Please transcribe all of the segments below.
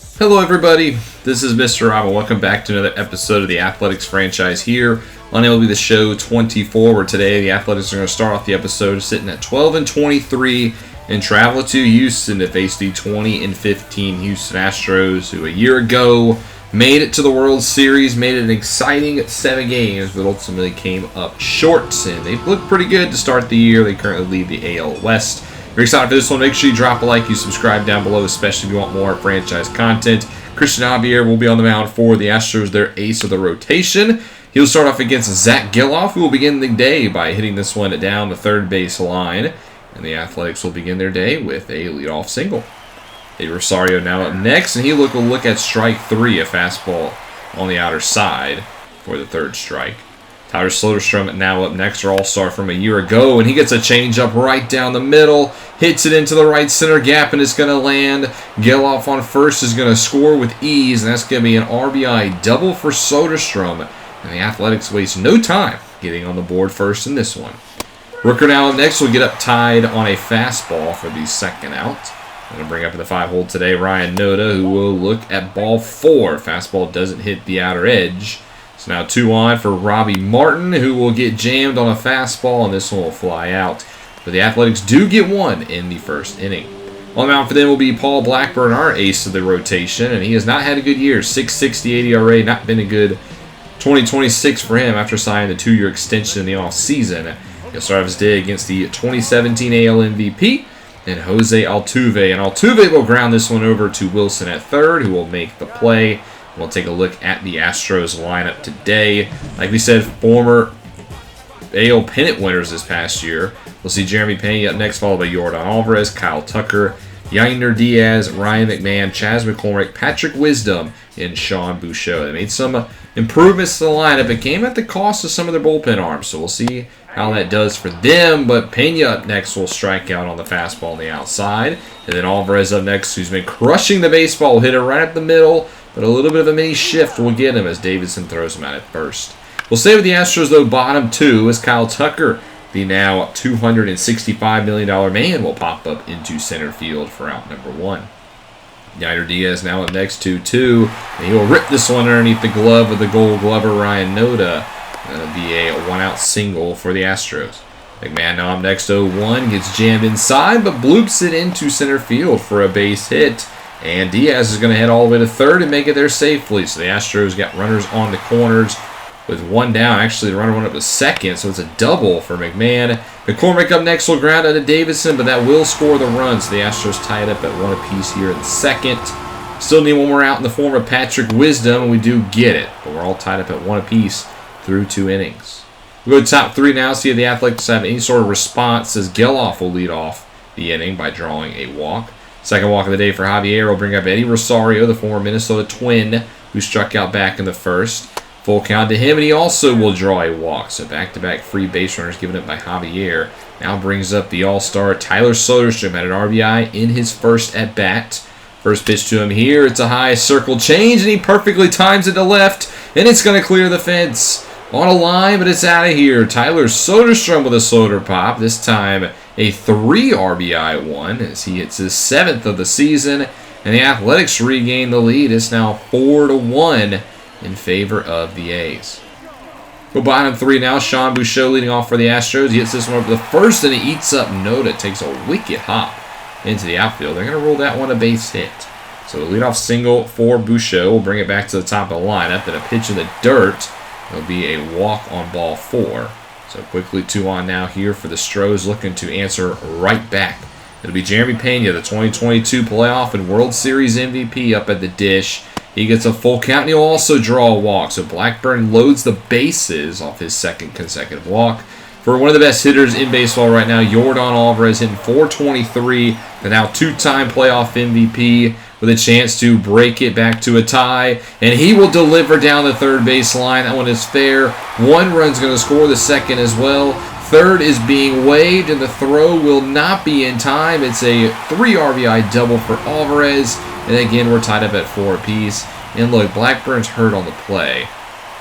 Hello everybody, this is Mr. Rob and welcome back to another episode of the Athletics franchise here on MLB The Show 24, where today the Athletics are going to start off the episode sitting at 12-23 and travel to Houston to face the 20-15 Houston Astros, who a year ago made it to the World Series, made it an exciting 7 games, but ultimately came up short, and they've looked pretty good to start the year. They currently lead the AL West. If you're excited for this one, make sure you drop a like, you subscribe down below, especially if you want more franchise content. Christian Javier will be on the mound for the Astros, their ace of the rotation. He'll start off against Zach Geloff, who will begin the day by hitting this one down the third base line. And the Athletics will begin their day with a leadoff single. Eddie Rosario now up next, and he will look at strike 3, a fastball on the outer side for the third strike. Tyler Soderstrom now up next, our all-star from a year ago, and he gets a changeup right down the middle, hits it into the right center gap, and it's going to land. Geloff on first is going to score with ease, and that's going to be an RBI double for Soderstrom. And the Athletics waste no time getting on the board first in this one. Rooker now up next will get up tied on a fastball for the second out. I'm going to bring up in the 5-hole today Ryan Noda, who will look at ball 4. Fastball doesn't hit the outer edge. So now 2 on for Robbie Martin, who will get jammed on a fastball, and this one will fly out. But the Athletics do get 1 in the first inning. On the mound for them will be Paul Blackburn, our ace of the rotation, and he has not had a good year. 6.68 ERA, not been a good 2026 for him after signing the 2-year extension in the offseason. He'll start off his day against the 2017 AL MVP and Jose Altuve. And Altuve will ground this one over to Wilson at third, who will make the play. We'll take a look at the Astros lineup today. Like we said, former AL pennant winners this past year. We'll see Jeremy Pena up next, followed by Yordan Alvarez, Kyle Tucker, Yainer Diaz, Ryan McMahon, Chas McCormick, Patrick Wisdom, and Sean Bouchot. They made some improvements to the lineup. It came at the cost of some of their bullpen arms, so we'll see how that does for them. But Pena up next will strike out on the fastball on the outside. And then Alvarez up next, who's been crushing the baseball, will hit it right up the middle. But a little bit of a mini shift will get him as Davidson throws him out at first. We'll stay with the Astros, though, bottom 2, as Kyle Tucker, the now $265 million man, will pop up into center field for out number 1. Yainer Diaz now up next, 2-2, and he will rip this one underneath the glove of the Gold Glover, Ryan Noda. That'll be a 1-out single for the Astros. McMahon now up next, 0-1, gets jammed inside, but bloops it into center field for a base hit. And Diaz is going to head all the way to third and make it there safely. So the Astros got runners on the corners with 1 down. Actually, the runner went up to second, so it's a double for McMahon. McCormick up next will ground out to Davidson, but that will score the run. So the Astros tie it up at 1 apiece here in the second. Still need 1 more out in the form of Patrick Wisdom, and we do get it. But we're all tied up at 1 apiece through 2 innings. We'll go to top 3 now, see if the Athletics have any sort of response, as Geloff will lead off the inning by drawing a walk. Second walk of the day for Javier will bring up Eddie Rosario, the former Minnesota Twin, who struck out back in the first. Full count to him, and he also will draw a walk. So back-to-back free base runners given up by Javier. Now brings up the all-star Tyler Soderstrom, had an RBI in his first at-bat. First pitch to him here, it's a high circle change, and he perfectly times it to left, and it's going to clear the fence. On a line, but it's out of here. Tyler Soderstrom with a Soder pop, this time a 3 RBI one as he hits his 7th of the season, and the Athletics regain the lead. It's now 4-1 in favor of the A's. Go bottom 3 now. Sean Bouchot leading off for the Astros. He hits this one up the first, and he eats up Noda. Takes a wicked hop into the outfield. They're going to rule that one a base hit. So a leadoff single for Bouchot. We'll bring it back to the top of the lineup, and a pitch in the dirt. It'll be a walk on ball 4. So quickly 2 on now here for the Stros, looking to answer right back. It'll be Jeremy Pena, the 2022 playoff and World Series MVP, up at the dish. He gets a full count, and he'll also draw a walk. So Blackburn loads the bases off his 2nd consecutive walk. For one of the best hitters in baseball right now, Yordan Alvarez hitting .423, the now 2-time playoff MVP, with a chance to break it back to a tie, and he will deliver down the third base line. That one is fair. 1 run's going to score, the second as well. Third is being waved, and the throw will not be in time. It's a 3 RBI double for Alvarez, and again, we're tied up at 4 apiece. And look, Blackburn's hurt on the play.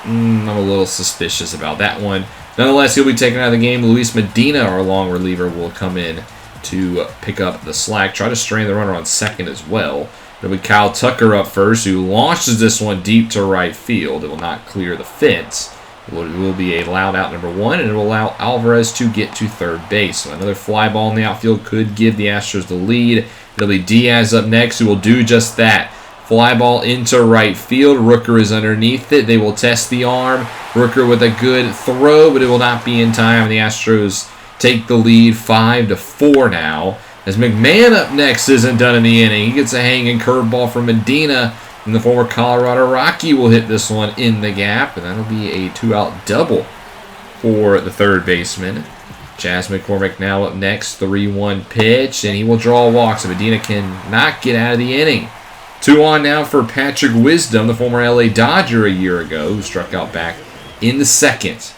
I'm a little suspicious about that one. Nonetheless, he'll be taken out of the game. Luis Medina, our long reliever, will come in to pick up the slack. Try to strain the runner on second as well. It'll be Kyle Tucker up first, who launches this one deep to right field. It will not clear the fence. It will be a loud out number 1, and it will allow Alvarez to get to third base. So another fly ball in the outfield could give the Astros the lead. It'll be Diaz up next, who will do just that. Fly ball into right field. Rooker is underneath it. They will test the arm. Rooker with a good throw, but it will not be in time. The Astros take the lead 5-4 now. As McMahon up next isn't done in the inning. He gets a hanging curveball from Medina. And the former Colorado Rocky will hit this one in the gap. And that'll be a 2-out double for the third baseman. Chas McCormick now up next. 3-1 pitch. And he will draw a walk. So Medina cannot get out of the inning. 2 on now for Patrick Wisdom, the former LA Dodger a year ago, who struck out back in the second.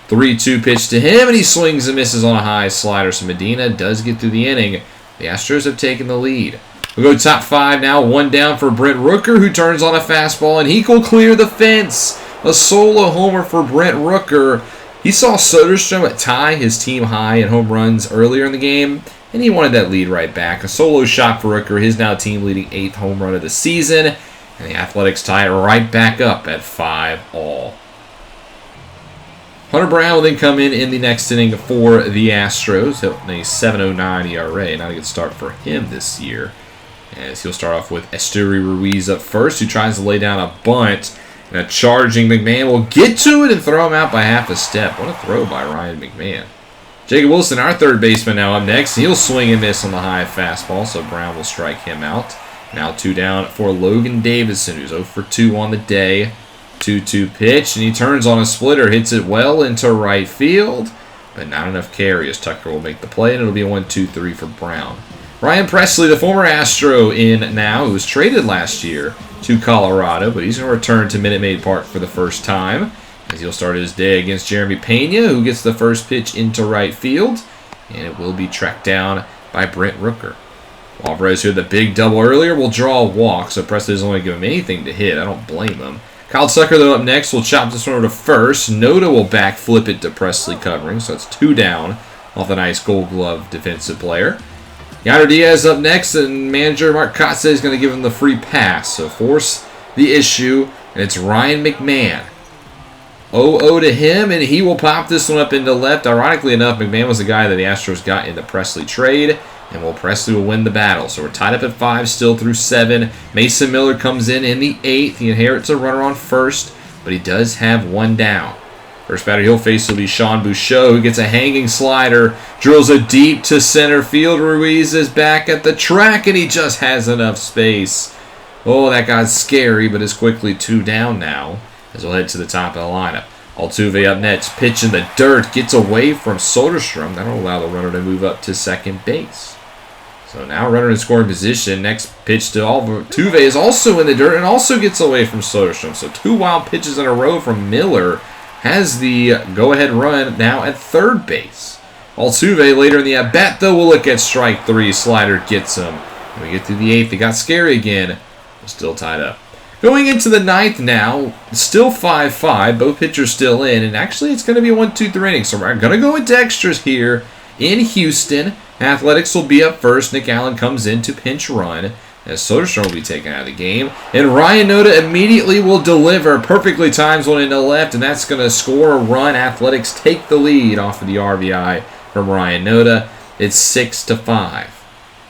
3-2 pitch to him, and he swings and misses on a high slider. So Medina does get through the inning. The Astros have taken the lead. We'll go top 5 now. 1 down for Brent Rooker, who turns on a fastball, and he will clear the fence. A solo homer for Brent Rooker. He saw Soderstrom tie his team high in home runs earlier in the game, and he wanted that lead right back. A solo shot for Rooker, his now team-leading 8th home run of the season. And the Athletics tie it right back up at 5-all. Hunter Brown will then come in the next inning for the Astros. He'll have a 7.09 ERA. Not a good start for him this year, as he'll start off with Esteury Ruiz up first, who tries to lay down a bunt. And a charging McMahon will get to it and throw him out by half a step. What a throw by Ryan McMahon. Jacob Wilson, our third baseman, now up next. He'll swing and miss on the high fastball, so Brown will strike him out. Now 2 down for Logan Davidson, who's 0 for 2 on the day. 2-2 pitch, and he turns on a splitter, hits it well into right field, but not enough carry as Tucker will make the play, and it'll be a 1-2-3 for Brown. Ryan Presley, the former Astro in now, who was traded last year to Colorado, but he's going to return to Minute Maid Park for the first time, as he'll start his day against Jeremy Pena, who gets the first pitch into right field, and it will be tracked down by Brent Rooker. Alvarez, who had the big double earlier, will draw a walk, so Presley doesn't want to give him anything to hit. I don't blame him. Kyle Tucker, though, up next, will chop this one over to first. Noda will back flip it to Presley covering, so it's 2 down off the nice Gold Glove defensive player. Yainer Diaz up next, and manager Mark Kotze is going to give him the free pass, so force the issue, and it's Ryan McMahon. 0-0 to him, and he will pop this one up into left. Ironically enough, McMahon was the guy that the Astros got in the Presley trade, and Presley will win the battle. So we're tied up at 5, still through 7. Mason Miller comes in the 8th. He inherits a runner on first, but he does have 1 down. First batter he'll face will be Sean Bouchot, who gets a hanging slider, drills it deep to center field. Ruiz is back at the track, and he just has enough space. Oh, that got scary, but is quickly 2 down now, as we'll head to the top of the lineup. Altuve up next, pitch in the dirt, gets away from Soderstrom. That'll allow the runner to move up to second base. So now runner in scoring position. Next pitch to Altuve is also in the dirt and also gets away from Soderstrom. So 2 wild pitches in a row from Miller has the go-ahead run now at third base. Altuve later in the at-bat, though, will look at strike 3. Slider gets him. When we get through the 8th, it got scary again. We're still tied up. Going into the 9th now, still 5-5. Both pitchers still in, and actually it's going to be a 1-2-3 inning. So we're going to go into extras here in Houston. Athletics will be up first. Nick Allen comes in to pinch run, as Soderstrom will be taken out of the game. And Ryan Noda immediately will deliver. Perfectly times one into left, and that's going to score a run. Athletics take the lead off of the RBI from Ryan Noda. It's 6-5.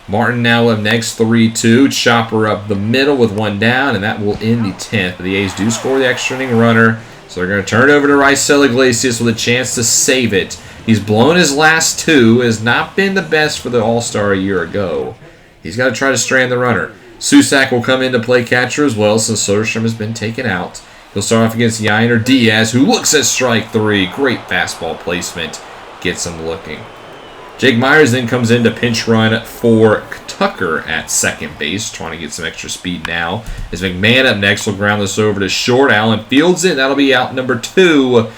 Martin now up next, 3-2. Chopper up the middle with 1 down, and that will end the 10th. But the A's do score the extra inning runner, so they're going to turn it over to Raisel Iglesias with a chance to save it. He's blown his last 2, has not been the best for the All-Star a year ago. He's got to try to strand the runner. Susac will come in to play catcher as well, since Soderstrom has been taken out. He'll start off against Yainer Diaz, who looks at strike 3. Great fastball placement. Gets him looking. Jake Myers then comes in to pinch run for Tucker at second base, trying to get some extra speed now. As McMahon up next will ground this over to short. Allen fields it, and that'll be out number 2.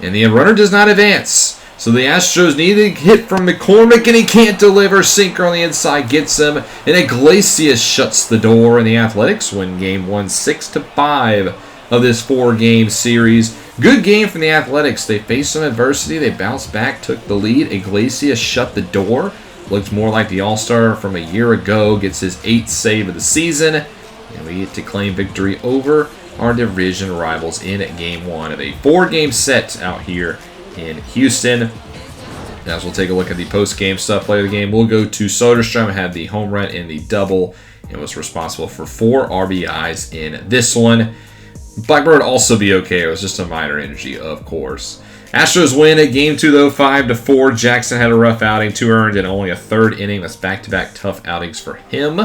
And the runner does not advance. So the Astros need a hit from McCormick, and he can't deliver. Sinker on the inside gets him, and Iglesias shuts the door, and the Athletics win Game 1 6-5 of this 4-game series. Good game from the Athletics. They faced some adversity. They bounced back, took the lead. Iglesias shut the door. looks more like the All-Star from a year ago. Gets his 8th save of the season. And we get to claim victory over our division rivals in Game 1 of a 4-game set out here in Houston. As we'll take a look at the post-game stuff later in the game, we'll go to Soderstrom, had the home run and the double, and was responsible for 4 RBIs in this one. Blackbird also be okay. It was just a minor injury, of course. Astros win at Game 2, though, 5-4. Jackson had a rough outing, 2 earned, and only a 3rd inning. That's back-to-back tough outings for him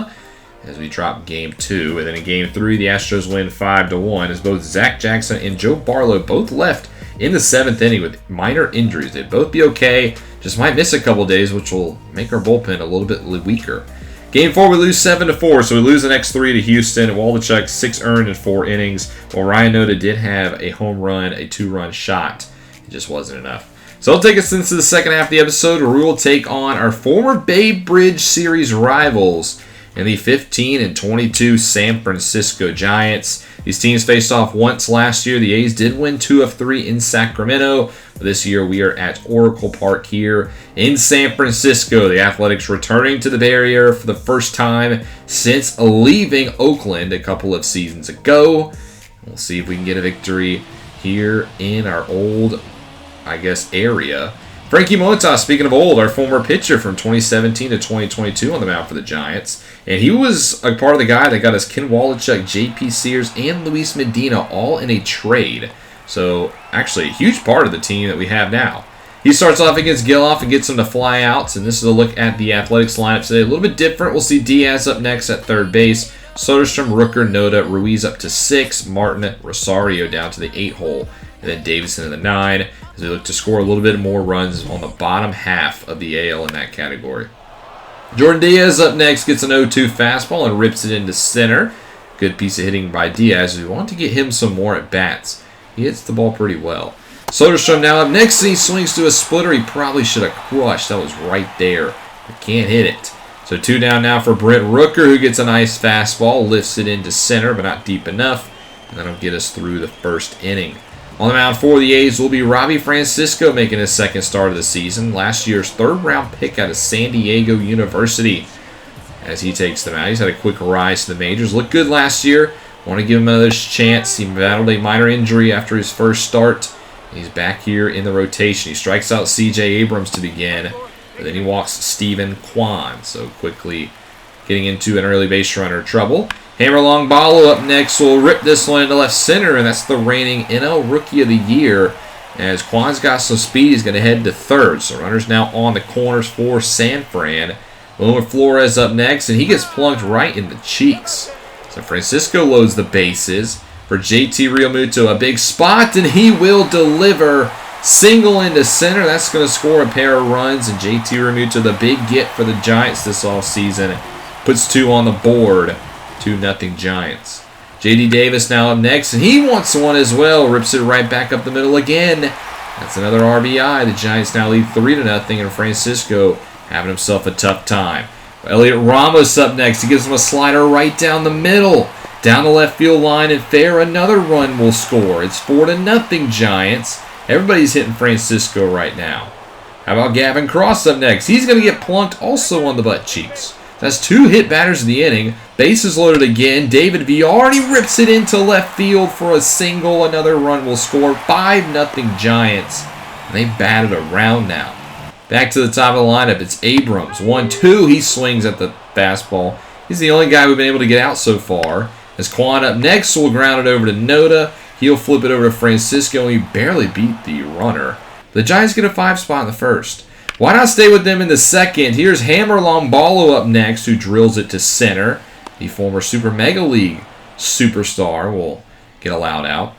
as we drop Game 2. And then in Game 3, the Astros win 5-1 as both Zach Jackson and Joe Barlow both left in the 7th inning with minor injuries. They'd both be okay, just might miss a couple days, which will make our bullpen a little bit weaker. Game 4, we lose 7-4, so we lose the next 3 to Houston. Waldichuk, 6 earned in 4 innings, while Ryan Noda did have a home run, a 2-run shot. It just wasn't enough. So it'll take us into the second half of the episode, where we will take on our former Bay Bridge Series rivals and the 15-22 San Francisco Giants. These teams faced off once last year. The A's did win 2 of 3 in Sacramento. But this year we are at Oracle Park here in San Francisco. The Athletics returning to the Bay Area for the first time since leaving Oakland a couple of seasons ago. We'll see if we can get a victory here in our old, area. Frankie Montas, speaking of old, our former pitcher from 2017 to 2022 on the mound for the Giants. And he was a part of the guy that got us Ken Waldichuk, J.P. Sears, and Luis Medina all in a trade. So, actually, a huge part of the team that we have now. He starts off against Giloff and gets him to fly outs. And this is a look at the Athletics lineup today. A little bit different. We'll see Diaz up next at third base. Soderstrom, Rooker, Noda, Ruiz up to 6. Martin, Rosario down to the 8 hole. And then Davison in the 9. As we look to score a little bit more runs on the bottom half of the AL in that category. Jordan Diaz up next, gets an 0-2 fastball and rips it into center. Good piece of hitting by Diaz. We want to get him some more at bats. He hits the ball pretty well. Soderstrom now up next, and he swings to a splitter he probably should have crushed. That was right there, but can't hit it. So 2 down now for Brent Rooker, who gets a nice fastball, lifts it into center, but not deep enough, and that'll get us through the first inning. On the mound for the A's will be Robbie Francisco, making his second start of the season. Last year's 3rd-round pick out of San Diego University. As he takes them out, he's had a quick rise to the majors. Looked good last year. Want to give him another chance. He battled a minor injury after his first start. He's back here in the rotation. He strikes out C.J. Abrams to begin, but then he walks Steven Kwan. So quickly getting into an early base runner trouble. Hammer Long Ballo up next will rip this one into left center, and that's the reigning NL Rookie of the Year. As Kwan's got some speed, he's going to head to third. So runners now on the corners for San Fran. Wilmer Flores up next, and he gets plunked right in the cheeks. So Francisco loads the bases for JT Realmuto. A big spot, and he will deliver. Single into center. That's going to score a pair of runs, and JT Realmuto, the big get for the Giants this offseason, puts 2 on the board. 2-0 Giants. J.D. Davis now up next, and he wants one as well. Rips it right back up the middle again. That's another RBI. The Giants now lead 3-0, and Francisco having himself a tough time. Elliot Ramos up next. He gives him a slider right down the middle. Down the left field line and fair. Another run will score. It's 4-0 Giants. Everybody's hitting Francisco right now. How about Gavin Cross up next? He's going to get plunked also on the butt cheeks. That's 2 hit batters in the inning. Bases loaded again. David Villardi rips it into left field for a single. Another run will score. 5-0 Giants. And they batted around now. Back to the top of the lineup. It's Abrams. 1-2. He swings at the fastball. He's the only guy we've been able to get out so far. As Kwan up next will ground it over to Noda. He'll flip it over to Francisco. And he barely beat the runner. The Giants get a 5 spot in the first. Why not stay with them in the second? Here's Hammer Lomballo up next, who drills it to center. The former Super Mega League superstar will get allowed out.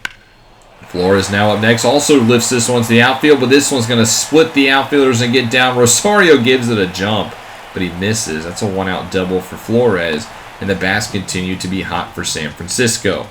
Flores now up next, also lifts this one to the outfield, but this one's going to split the outfielders and get down. Rosario gives it a jump, but he misses. That's a 1-out double for Flores, and the bats continue to be hot for San Francisco.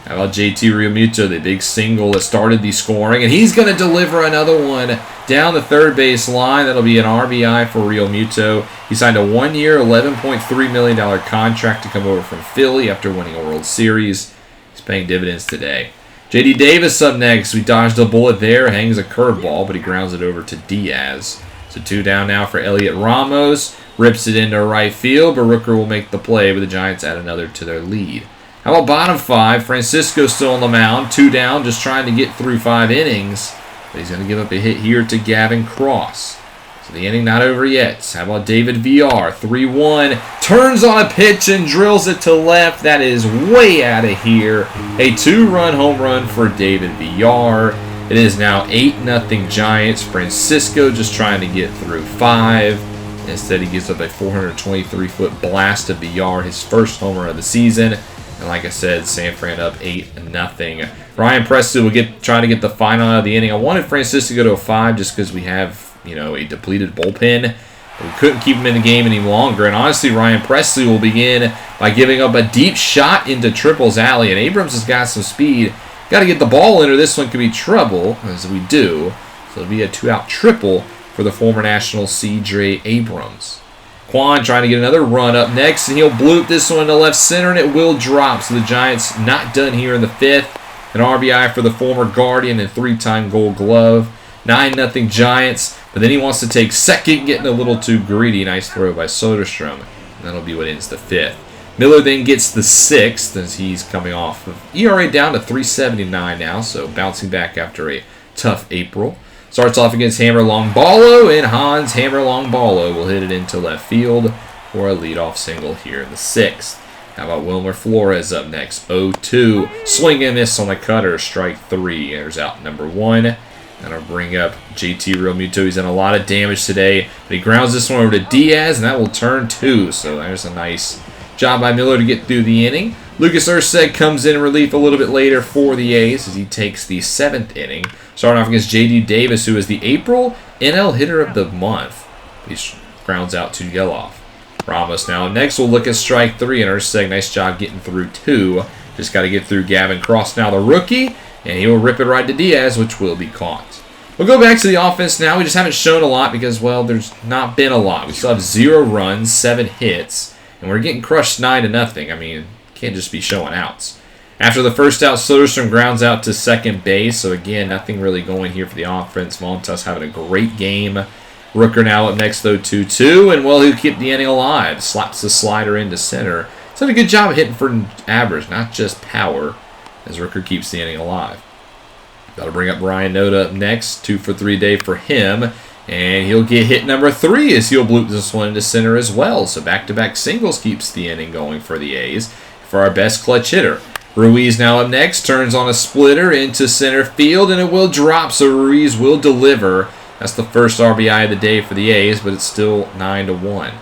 How about JT Realmuto, the big single that started the scoring, and he's going to deliver another one down the third base line. That'll be an RBI for Realmuto. He signed a 1-year, $11.3 million contract to come over from Philly after winning a World Series. He's paying dividends today. J.D. Davis up next. We dodged a bullet there, hangs a curveball, but he grounds it over to Diaz. So 2 down now for Elliot Ramos. Rips it into right field, but Rooker will make the play, but the Giants add another to their lead. How about bottom 5? Francisco still on the mound. 2 down, just trying to get through 5 innings. But he's going to give up a hit here to Gavin Cross. So the inning not over yet. How about David VR? 3-1. Turns on a pitch and drills it to left. That is way out of here. A 2-run home run for David VR. It is now 8-0 Giants. Francisco just trying to get through 5. Instead, he gives up a 423-foot blast to VR, his first homer of the season. And like I said, San Fran up 8-0. Ryan Presley will try to get the final out of the inning. I wanted Francisco to go to a 5 just because we have, a depleted bullpen. But we couldn't keep him in the game any longer. And honestly, Ryan Presley will begin by giving up a deep shot into Triple's alley. And Abrams has got some speed. Got to get the ball in or this one could be trouble, as we do. So it'll be a 2-out triple for the former National C.J. Abrams. Quan trying to get another run up next, and he'll bloop this one to left center, and it will drop. So the Giants not done here in the 5th. An RBI for the former Guardian and 3-time Gold Glove. 9-0 Giants, but then he wants to take second, getting a little too greedy. Nice throw by Soderstrom. And that'll be what ends the 5th. Miller then gets the 6th as he's coming off of ERA down to 3.79 now, so bouncing back after a tough April. Starts off against Hammer Longballo, and Hans Hammer Longballo will hit it into left field for a leadoff single here in the 6th. How about Wilmer Flores up next? 0-2. Swing and miss on the cutter. Strike 3. There's out number 1. That'll bring up JT Realmuto. He's done a lot of damage today, but he grounds this one over to Diaz, and that will turn 2. So there's a nice job by Miller to get through the inning. Lucas Erceg comes in relief a little bit later for the A's as he takes the 7th inning. Starting off against J.D. Davis, who is the April NL Hitter of the Month. He grounds out to Geloff. Ramos now next. We'll look at strike 3, and Erceg, nice job getting through 2. Just got to get through Gavin Cross now, the rookie, and he will rip it right to Diaz, which will be caught. We'll go back to the offense now. We just haven't shown a lot because, well, there's not been a lot. We still have 0 runs, 7 hits, and we're getting crushed 9-0. I mean, can't just be showing outs. After the first out, Soderstrom grounds out to second base. So, again, nothing really going here for the offense. Montas having a great game. Rooker now up next, though, 2-2. And, well, he'll keep the inning alive. Slaps the slider into center. He's done a good job of hitting for average, not just power, as Rooker keeps the inning alive. Got to bring up Ryan Noda up next. 2 for 3 day for him. And he'll get hit number 3 as he'll bloop this one into center as well. So back-to-back singles keeps the inning going for the A's for our best clutch hitter. Ruiz now up next. Turns on a splitter into center field, and it will drop. So Ruiz will deliver. That's the first RBI of the day for the A's, but it's still 9-1.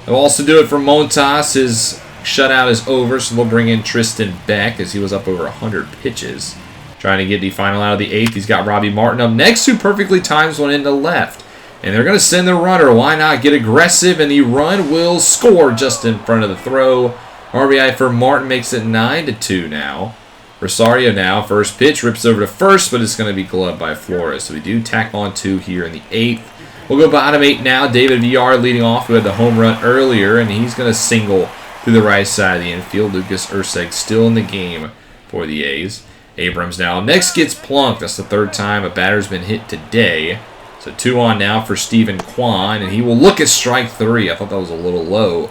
They'll also do it for Montas. His shutout is over, so they'll bring in Tristan Beck as he was up over 100 pitches. Trying to get the final out of the 8th. He's got Robbie Martin up next, who perfectly times one into left. And they're going to send the runner. Why not get aggressive? And the run will score just in front of the throw. RBI for Martin makes it 9-2 now. Rosario now, first pitch, rips over to first, but it's going to be gloved by Flores. So we do tack on 2 here in the 8th. We'll go bottom 8 now. David VR leading off, who had the home run earlier, and he's going to single through the right side of the infield. Lucas Erceg still in the game for the A's. Abrams now next gets plunked. That's the 3rd time a batter's been hit today. So 2 on now for Stephen Kwan, and he will look at strike 3. I thought that was a little low.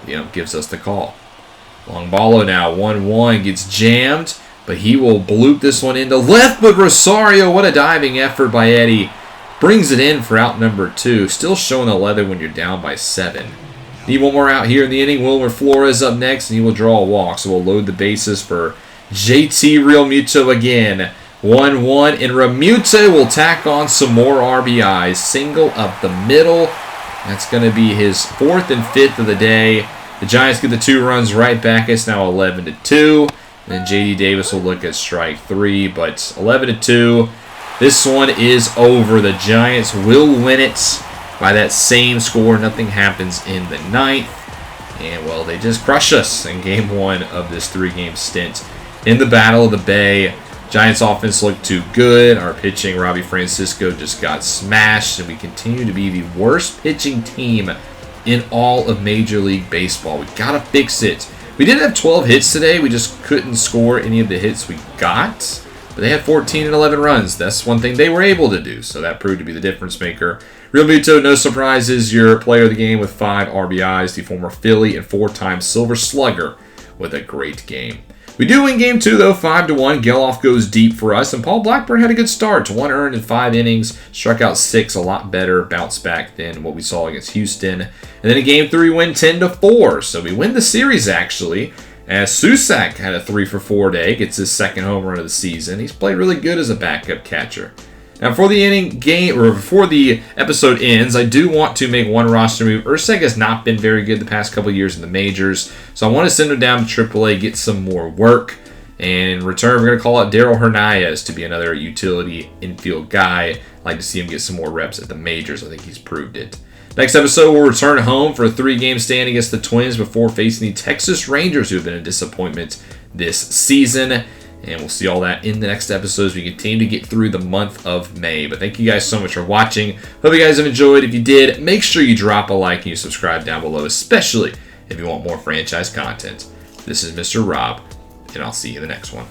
Gives us the call. Longballo now 1-1 gets jammed, but he will bloop this one into left. But Rosario, what a diving effort by Eddie, brings it in for out number 2. Still showing the leather when you're down by 7. Need one more out here in the inning. Wilmer Flores up next, and he will draw a walk. So we'll load the bases for JT Realmuto again. 1-1, and Realmuto will tack on some more RBIs. Single up the middle. That's going to be his 4th and 5th of the day. The Giants get the 2 runs right back. It's now 11-2. And then J.D. Davis will look at strike 3, but 11-2. This one is over. The Giants will win it by that same score. Nothing happens in the 9th. And, well, they just crush us in Game 1 of this 3-game stint in the Battle of the Bay. Giants offense looked too good. Our pitching, Robbie Francisco, just got smashed. And we continue to be the worst pitching team in all of Major League Baseball. We got to fix it. We did have 12 hits today. We just couldn't score any of the hits we got. But they had 14 and 11 runs. That's one thing they were able to do. So that proved to be the difference maker Real Muto, no surprises, your player of the game with 5 RBIs, the former Philly and 4-time Silver Slugger with a great game. We do win game 2, though, 5-1. Geloff goes deep for us, and Paul Blackburn had a good start. 1 earned in 5 innings, struck out 6, a lot better bounce back than what we saw against Houston. And then in game 3, we win 10-4, so we win the series, actually, as Susac had a 3-for-4 day, gets his 2nd home run of the season. He's played really good as a backup catcher. Now, before the episode ends, I do want to make one roster move. Urseg has not been very good the past couple years in the majors, so I want to send him down to AAA, get some more work. And in return, we're going to call out Daryl Hernandez to be another utility infield guy. I'd like to see him get some more reps at the majors. I think he's proved it. Next episode, we'll return home for a 3-game stand against the Twins before facing the Texas Rangers, who have been a disappointment this season. And we'll see all that in the next episode as we continue to get through the month of May. But thank you guys so much for watching. Hope you guys have enjoyed. If you did, make sure you drop a like and you subscribe down below, especially if you want more franchise content. This is Mr. Rob, and I'll see you in the next one.